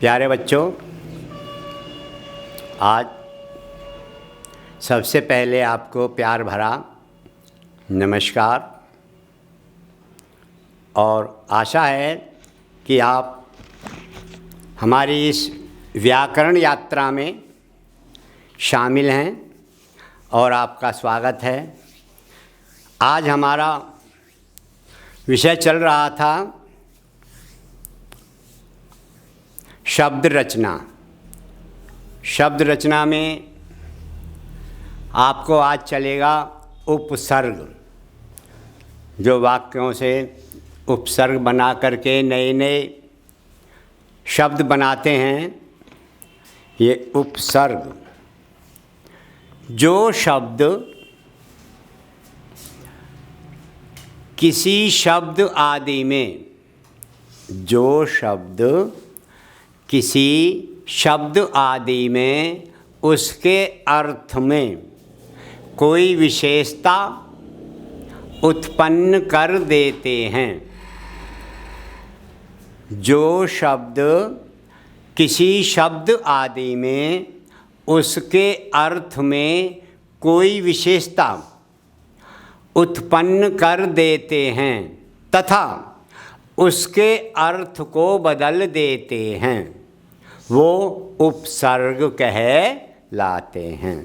प्यारे बच्चों, आज सबसे पहले आपको प्यार भरा नमस्कार और आशा है कि आप हमारी इस व्याकरण यात्रा में शामिल हैं और आपका स्वागत है। आज हमारा विषय चल रहा था शब्द रचना। शब्द रचना में आपको आज चलेगा उपसर्ग, जो वाक्यों से उपसर्ग बना करके नए नए शब्द बनाते हैं, ये उपसर्ग। जो शब्द किसी शब्द आदि में, जो शब्द किसी शब्द आदि में उसके अर्थ में कोई विशेषता उत्पन्न कर देते हैं। जो शब्द किसी शब्द आदि में उसके अर्थ में कोई विशेषता उत्पन्न कर देते हैं तथा उसके अर्थ को बदल देते हैं, वो उपसर्ग कहलाते हैं।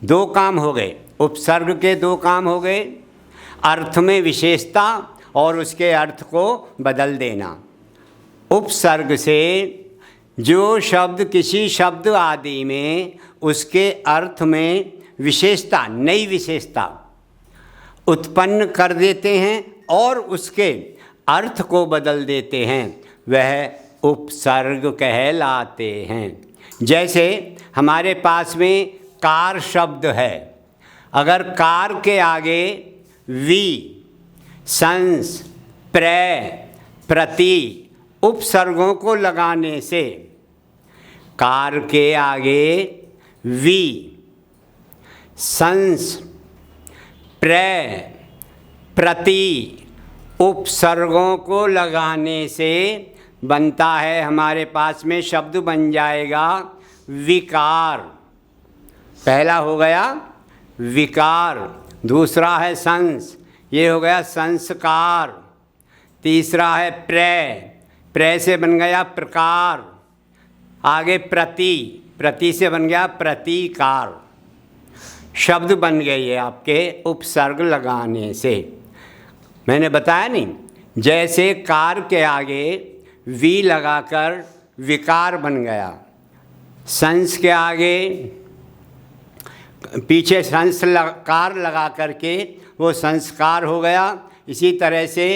दो काम हो गए, उपसर्ग के दो काम हो गए, अर्थ में विशेषता और उसके अर्थ को बदल देना। उपसर्ग से जो शब्द किसी शब्द आदि में उसके अर्थ में विशेषता, नई विशेषता उत्पन्न कर देते हैं और उसके अर्थ को बदल देते हैं, वह उपसर्ग कहलाते हैं। जैसे हमारे पास में कार शब्द है, अगर कार के आगे वि, संस, प्रय, प्रति उपसर्गों को लगाने से, कार के आगे वि, संस, प्रय, प्रति उपसर्गों को लगाने से बनता है, हमारे पास में शब्द बन जाएगा विकार। पहला हो गया विकार, दूसरा है संस, ये हो गया संस्कार। तीसरा है प्रय, प्रय से बन गया प्रकार। आगे प्रति, प्रति से बन गया प्रतिकार। शब्द बन गए ये आपके उपसर्ग लगाने से। मैंने बताया नहीं, जैसे कार के आगे वी लगाकर विकार बन गया, संस के आगे पीछे संस्कार लगा करके वो संस्कार हो गया। इसी तरह से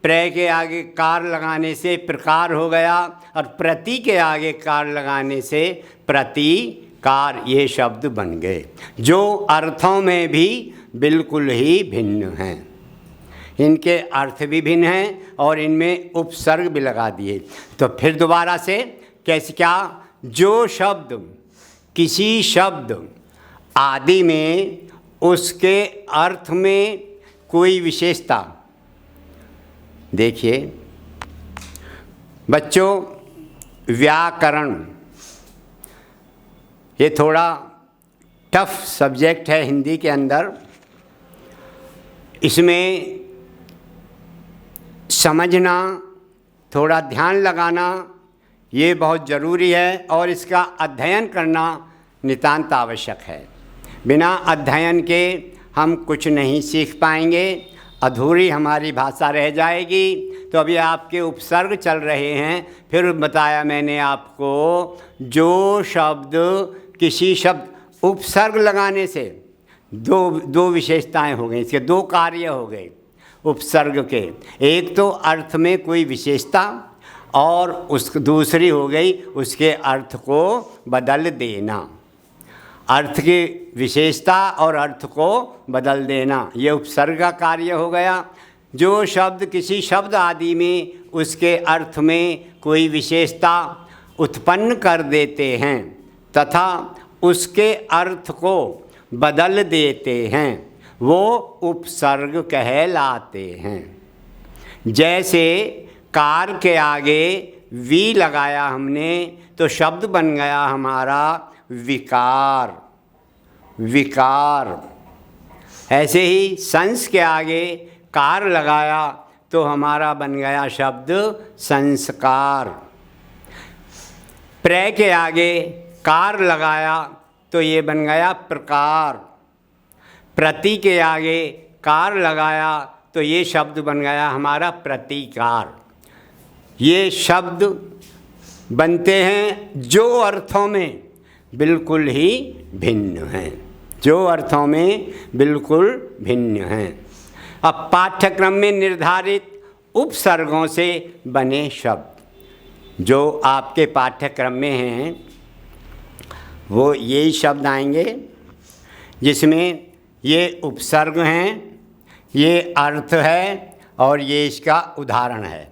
प्रय के आगे कार लगाने से प्रकार हो गया और प्रति के आगे कार लगाने से प्रतिकार, ये शब्द बन गए, जो अर्थों में भी बिल्कुल ही भिन्न हैं। इनके अर्थ भी भिन्न हैं और इनमें उपसर्ग भी लगा दिए। तो फिर दोबारा से कैसे, क्या? जो शब्द किसी शब्द आदि में उसके अर्थ में कोई विशेषता। देखिए बच्चों, व्याकरण ये थोड़ा टफ सब्जेक्ट है हिंदी के अंदर। इसमें समझना, थोड़ा ध्यान लगाना ये बहुत ज़रूरी है और इसका अध्ययन करना नितांत आवश्यक है। बिना अध्ययन के हम कुछ नहीं सीख पाएंगे, अधूरी हमारी भाषा रह जाएगी। तो अभी आपके उपसर्ग चल रहे हैं, फिर बताया मैंने आपको, जो शब्द किसी शब्द उपसर्ग लगाने से दो विशेषताएं हो गई, इसके दो कार्य हो गए उपसर्ग के। एक तो अर्थ में कोई विशेषता और उस दूसरी हो गई उसके अर्थ को बदल देना। अर्थ की विशेषता और अर्थ को बदल देना, ये उपसर्ग का कार्य हो गया। जो शब्द किसी शब्द आदि में उसके अर्थ में कोई विशेषता उत्पन्न कर देते हैं तथा उसके अर्थ को बदल देते हैं, वो उपसर्ग कहलाते हैं। जैसे कार के आगे वी लगाया हमने तो शब्द बन गया हमारा विकार। विकार। ऐसे ही संस के आगे कार लगाया तो हमारा बन गया शब्द संस्कार। प्र के आगे कार लगाया तो ये बन गया प्रकार। प्रति के आगे कार लगाया तो ये शब्द बन गया हमारा प्रतिकार। ये शब्द बनते हैं जो अर्थों में बिल्कुल ही भिन्न हैं, जो अर्थों में बिल्कुल भिन्न हैं। अब पाठ्यक्रम में निर्धारित उपसर्गों से बने शब्द जो आपके पाठ्यक्रम में हैं वो यही शब्द आएंगे जिसमें ये उपसर्ग हैं, ये अर्थ है और ये इसका उदाहरण है।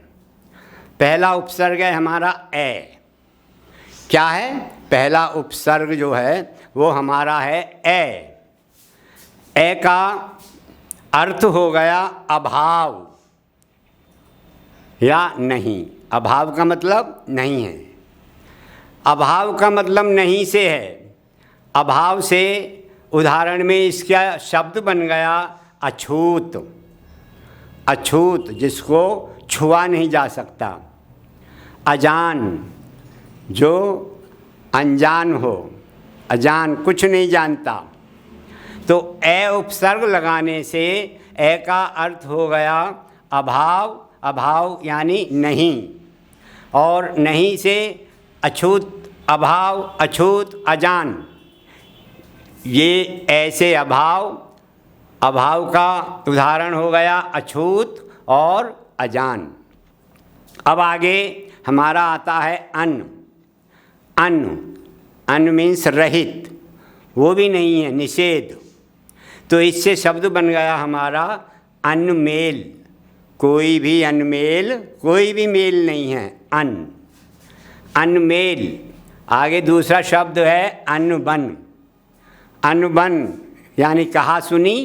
पहला उपसर्ग है हमारा ए। क्या है? पहला उपसर्ग जो है वो हमारा है ए। ए का अर्थ हो गया अभाव या नहीं। अभाव का मतलब नहीं है। अभाव का मतलब नहीं से है। अभाव से उदाहरण में इसका शब्द बन गया अछूत। अछूत जिसको छुआ नहीं जा सकता। अजान जो अनजान हो, अजान कुछ नहीं जानता। तो ए उपसर्ग लगाने से ए का अर्थ हो गया अभाव। अभाव यानी नहीं, और नहीं से अछूत, अभाव, अछूत, अजान। ये ऐसे अभाव, अभाव का उदाहरण हो गया अछूत और अजान। अब आगे हमारा आता है अन्न। अन्न, अन्न मीन्स रहित, वो भी नहीं है, निषेध। तो इससे शब्द बन गया हमारा अनमेल। कोई भी अनमेल, कोई भी मेल नहीं है, अन्न, अनमेल। आगे दूसरा शब्द है अनबन। अनबन यानी कहा सुनी,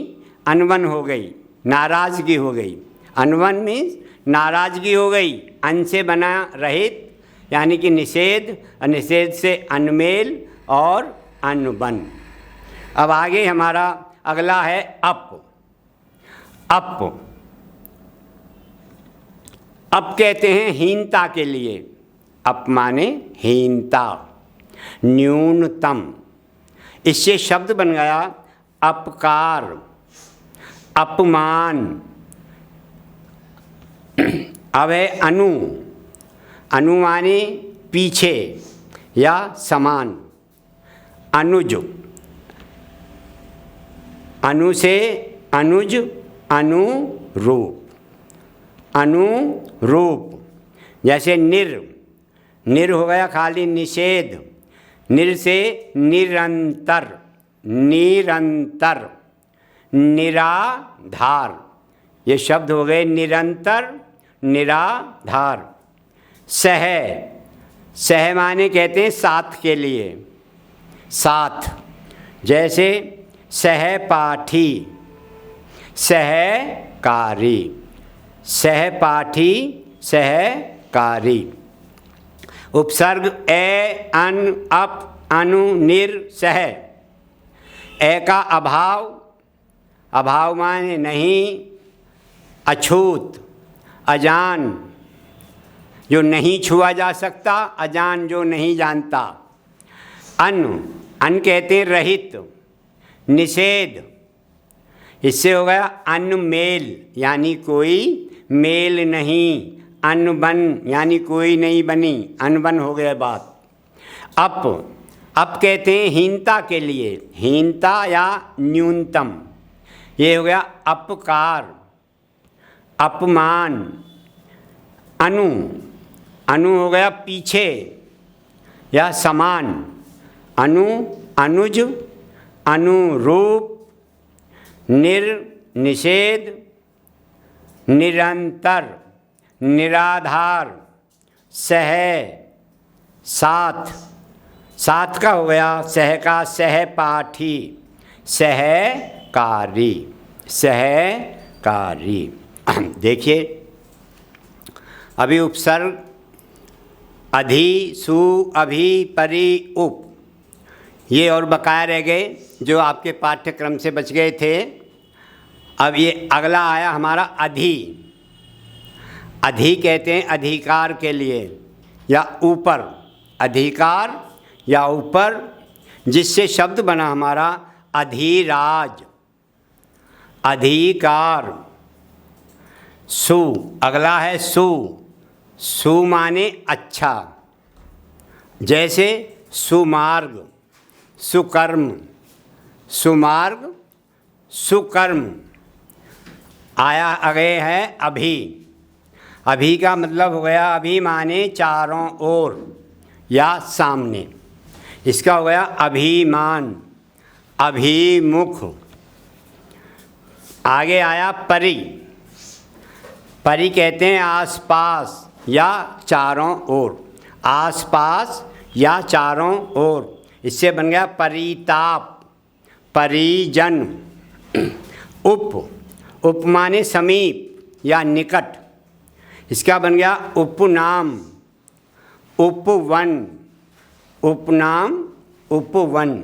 अनबन हो गई, नाराज़गी हो गई। अनबन मीन्स नाराज़गी हो गई। अन से बना रहित यानी कि निषेध, और निषेध से अनमेल और अनबन। अब आगे हमारा अगला है अप। अप, अप कहते हैं हीनता के लिए। अप माने हीनता, न्यूनतम। इससे शब्द बन गया अपकार, अपमान। अब है अनु। अनु माने पीछे या समान। अनुज, अनु से अनुज, अनुरूप। अनुरूप जैसे निर। निर हो गया खाली निषेध। निर से निरंतर, निरंतर, निराधार। ये शब्द हो गए निरंतर, निराधार। सह, सह माने कहते हैं साथ के लिए, साथ। जैसे सहपाठी, सहकारी। सहपाठी, सहकारी। उपसर्ग ए, अन, अप, अनु, निर, सह। ए का अभाव। अभाव माने नहीं। अछूत, अजान जो नहीं छुआ जा सकता, अजान जो नहीं जानता। अन, अन कहते हैं रहित, निषेध। इससे हो गया अनमेल यानी कोई मेल नहीं। अनबन यानी कोई नहीं बनी, अनबन हो गया बात। अप, अप कहते हैं हीनता के लिए, हीनता या न्यूनतम। ये हो गया अपकार, अपमान। अनु, अनु हो गया पीछे या समान। अनु, अनुज, अनुरूप। निर, निषेध, निरंतर, निराधार। सह, साथ। साथ का हो गया सह का सहपाठी, सहकारी, सहकारी। देखिए अभी उपसर्ग अधि, सु, अभि, परि, उप, ये और बकाया रह गए जो आपके पाठ्यक्रम से बच गए थे। अब ये अगला आया हमारा अधि। अधि कहते हैं अधिकार के लिए या ऊपर, अधिकार या ऊपर, जिससे शब्द बना हमारा अधिराज, अधिकार। सु, अगला है सु। सु माने अच्छा, जैसे सुमार्ग, सुकर्म, सुमार्ग, सुकर्म। आया आगे है अभि। अभि का मतलब हो गया, अभि माने चारों ओर या सामने, इसका हो गया अभिमान, अभिमुख। आगे आया परि। परि कहते हैं आसपास या चारों ओर, आसपास या चारों ओर, इससे बन गया परिताप, परिजन। उप, उप माने समीप या निकट, इसका बन गया उपनाम, उपवन, उपनाम, उपवन।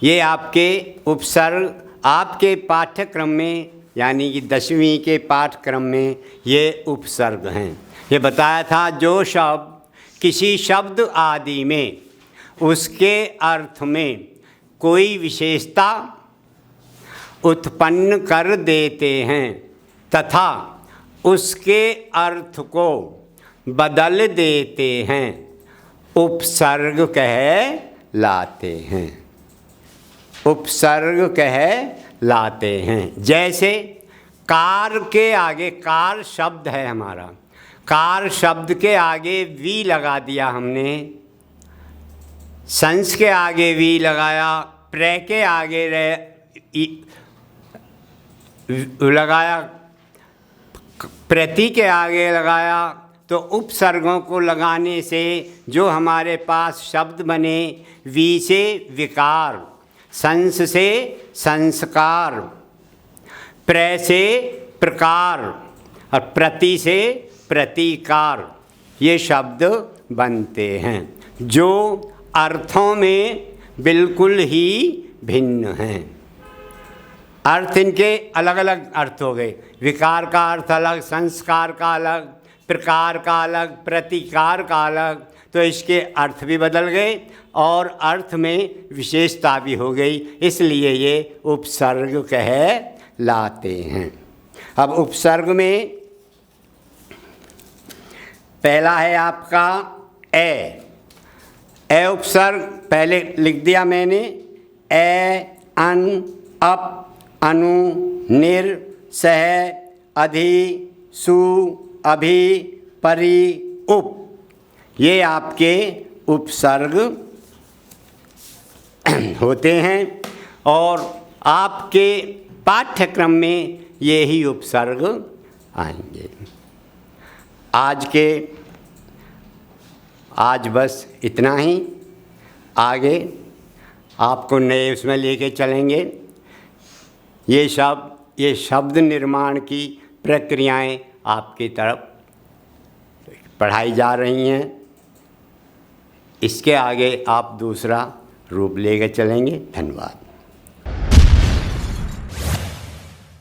ये आपके उपसर्ग आपके पाठ्यक्रम में यानी कि 10वीं के पाठ्यक्रम में ये उपसर्ग हैं। ये बताया था जो शब्द किसी शब्द आदि में उसके अर्थ में कोई विशेषता उत्पन्न कर देते हैं तथा उसके अर्थ को बदल देते हैं, उपसर्ग कहलाते हैं, उपसर्ग कहलाते हैं। जैसे कार के आगे, कार शब्द है हमारा, कार शब्द के आगे वी लगा दिया हमने, संस के आगे वी लगाया, प्रे के आगे लगाया, प्रति के आगे लगाया, तो उपसर्गों को लगाने से जो हमारे पास शब्द बने, वी से विकार, संस से संस्कार, प्र से प्रकार और प्रति से प्रतिकार, ये शब्द बनते हैं जो अर्थों में बिल्कुल ही भिन्न हैं। अर्थ इनके अलग अलग अर्थ हो गए, विकार का अर्थ अलग, संस्कार का अलग, प्रकार का अलग, प्रतिकार का अलग, तो इसके अर्थ भी बदल गए और अर्थ में विशेषता भी हो गई, इसलिए ये उपसर्ग कहलाते हैं। अब उपसर्ग में पहला है आपका ए। ए उपसर्ग पहले लिख दिया मैंने, ए, अन, अप, अनु, निर, सह, अधि, सु, अभि, परि, उप, ये आपके उपसर्ग होते हैं और आपके पाठ्यक्रम में ये ही उपसर्ग आएंगे। आज बस इतना ही, आगे आपको नए उसमें लेके चलेंगे। ये शब्द निर्माण की प्रक्रियाएं आपकी तरफ पढ़ाई जा रही हैं, इसके आगे आप दूसरा रूप लेके चलेंगे। धन्यवाद।